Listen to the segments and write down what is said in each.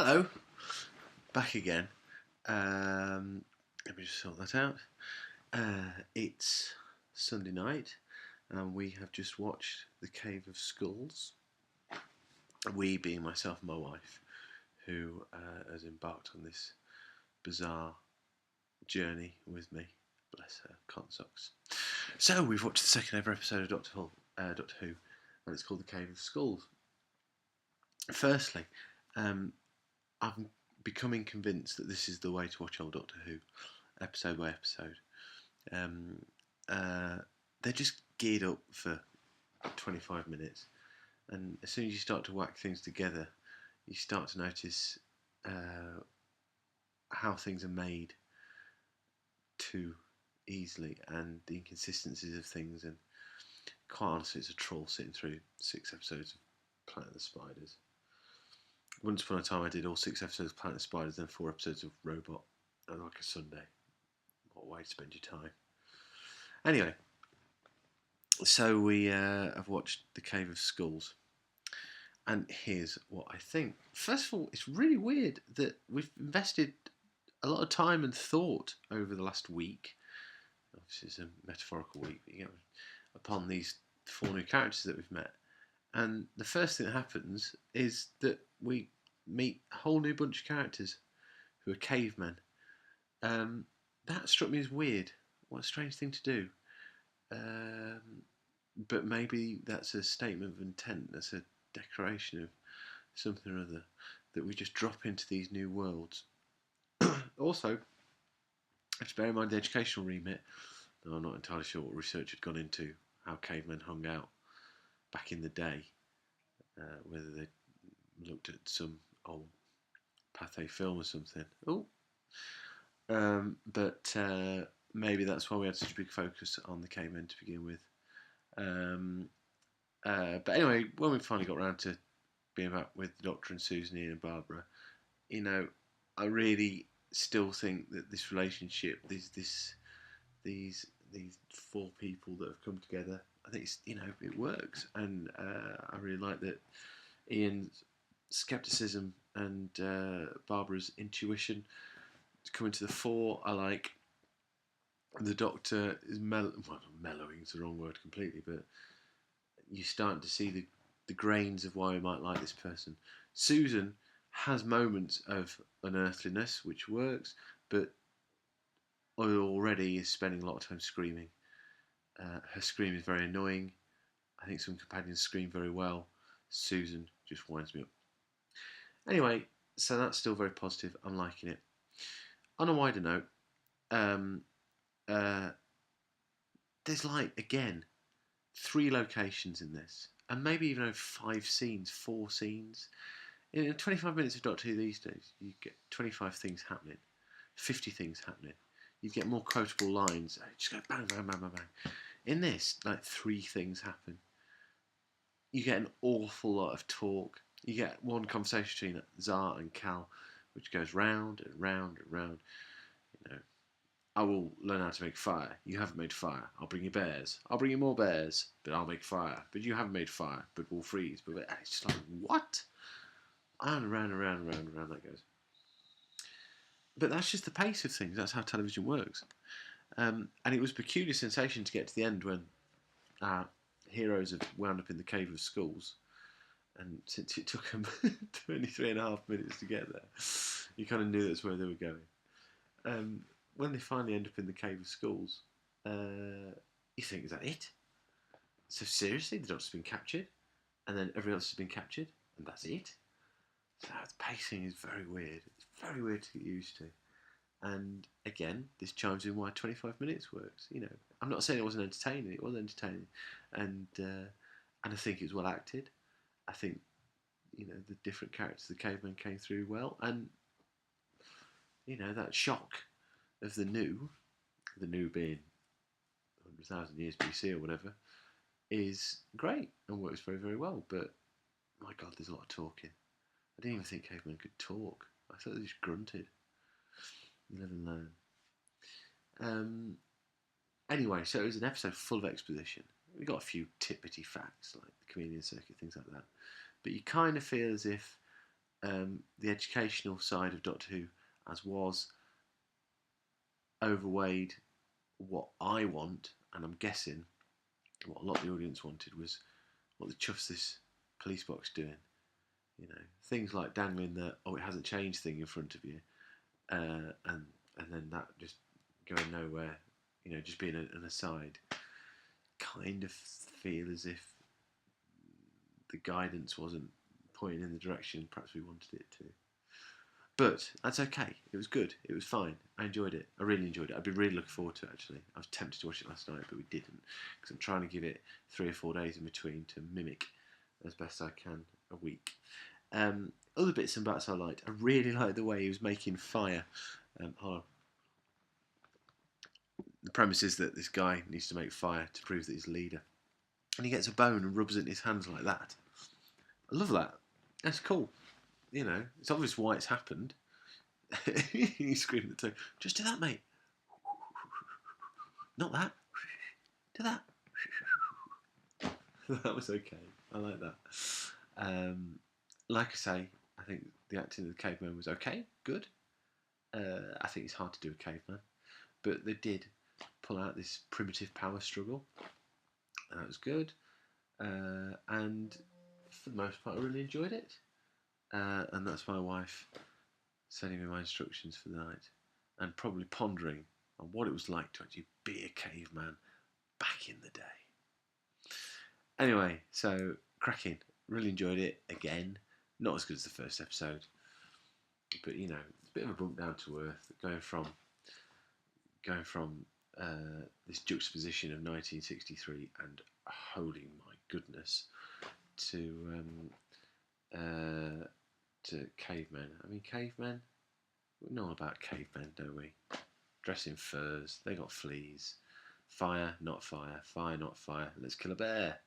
Hello, back again. Let me just sort that out. It's Sunday night, and we have just watched The Cave of Skulls. We being myself and my wife, who has embarked on this bizarre journey with me. Bless her cotton socks. So we've watched the second ever episode of Doctor Who, and it's called The Cave of Skulls. Firstly, I'm becoming convinced that this is the way to watch old Doctor Who, episode by episode. They're just geared up for 25 minutes, and as soon as you start to whack things together, you start to notice how things are made too easily and the inconsistencies of things. And quite honestly, it's a troll sitting through 6 episodes of Planet of the Spiders. Once upon a time, I did all 6 episodes of Planet of the Spiders, then 4 episodes of Robot, and like a Sunday. What a way to spend your time. Anyway, so we have watched The Cave of Skulls, and here's what I think. First of all, it's really weird that we've invested a lot of time and thought over the last week. Obviously, it's a metaphorical week, but upon these 4 new characters that we've met. And the first thing that happens is that we meet a whole new bunch of characters who are cavemen. That struck me as weird. What a strange thing to do. But maybe that's a statement of intent. That's a declaration of something or other, that we just drop into these new worlds. Also, I have to bear in mind the educational remit. Though I'm not entirely sure what research had gone into how cavemen hung out back in the day. Whether they looked at some old Pathé film or something. But maybe that's why we had such a big focus on the cavemen to begin with. But anyway, when we finally got around to being back with the Doctor and Susan, Ian and Barbara, I really still think that this relationship, these 4 people that have come together, I think it works, and I really like that Ian's skepticism and Barbara's intuition coming to the fore. I like the Doctor is mellowing is the wrong word completely, but you're starting to see the grains of why we might like this person. Susan has moments of unearthliness, which works, but already is spending a lot of time screaming. Her scream is very annoying. I think some companions scream very well. Susan just winds me up. Anyway, so that's still very positive. I'm liking it. On a wider note, there's again 3 locations in this, and maybe even 5 scenes, 4 scenes. In 25 minutes of Doctor Who these days, you get 25 things happening, 50 things happening. You get more quotable lines. Just go bang, bang, bang, bang, bang. In this, 3 things happen. You get an awful lot of talk. You get one conversation between Zar and Cal, which goes round and round and round. I will learn how to make fire. You haven't made fire. I'll bring you bears. I'll bring you more bears, but I'll make fire. But you haven't made fire, but we'll freeze. But it's just like, what? And round and round and round and round that goes. But that's just the pace of things. That's how television works. And it was a peculiar sensation to get to the end when our heroes have wound up in the Cave of Skulls. And since it took them 23.5 minutes to get there, you kind of knew that's where they were going. When they finally end up in the Cave of Skulls, you think, is that it? So seriously, the Doctor's been captured, and then everyone else has been captured, and that's it? So the pacing is very weird. It's very weird to get used to. And again, this chimes in why 25 minutes works. I'm not saying it wasn't entertaining. It was entertaining, and I think it was well acted. I think the different characters, the cavemen, came through well, and that shock of the new being 100,000 years BC or whatever, is great and works very, very well. But my God, there's a lot of talking. I didn't even think cavemen could talk. I thought they just grunted. Live and learn. Anyway, so it was an episode full of exposition. We got a few tit-bitty facts, like the chameleon circuit, things like that. But you kind of feel as if the educational side of Doctor Who, as was, overweighed what I want, and I'm guessing what a lot of the audience wanted was, what the chuff's this police box doing? You know, things like dangling the it hasn't changed thing in front of you, and then that just going nowhere. You know, just being an aside. Kind of feel as if the guidance wasn't pointing in the direction perhaps we wanted it to. But that's okay. It was good. It was fine. I enjoyed it. I really enjoyed it. I've been really looking forward to it, actually. I was tempted to watch it last night, but we didn't, because I'm trying to give it 3 or 4 days in between to mimic as best I can a week. Other bits and bats I liked. I really liked the way he was making fire. Hold on. The premise is that this guy needs to make fire to prove that he's a leader. And he gets a bone and rubs it in his hands like that. I love that. That's cool. You know, it's obvious why it's happened. He's screaming at the toe. Just do that, mate. Not that. Do that. That was okay. I like that. Like I say, I think the acting of the caveman was okay, good. I think it's hard to do a caveman, but they did pull out this primitive power struggle. That was good, and for the most part, I really enjoyed it. And that's my wife sending me my instructions for the night, and probably pondering on what it was like to actually be a caveman back in the day. Anyway, so cracking. Really enjoyed it again. Not as good as the first episode, but you know, it's a bit of a bump down to earth going from this juxtaposition of 1963 and holy my goodness to cavemen. I mean, cavemen. We know all about cavemen, don't we? Dress in furs. They got fleas. Fire, not fire. Fire, not fire. Let's kill a bear.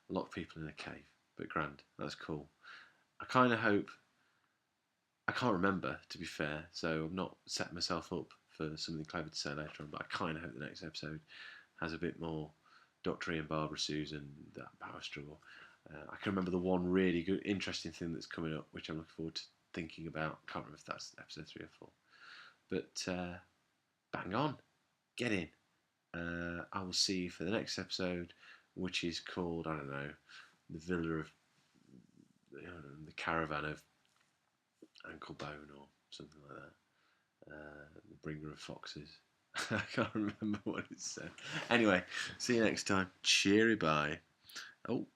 Lock people in a cave. But grand. That's cool. I kind of hope. I can't remember, to be fair, so I'm not setting myself up for something clever to say later on, but I kind of hope the next episode has a bit more Dr. Ian, Barbara Susan, that power struggle. I can remember the one really good, interesting thing that's coming up, which I'm looking forward to thinking about. I can't remember if that's episode 3 or 4. But bang on. Get in. I will see you for the next episode, which is called, I don't know, the Villa of, the Caravan of Ankle Bone or something like that. The Bringer of Foxes. I can't remember what it said. Anyway, see you next time. Cheery bye. Oh.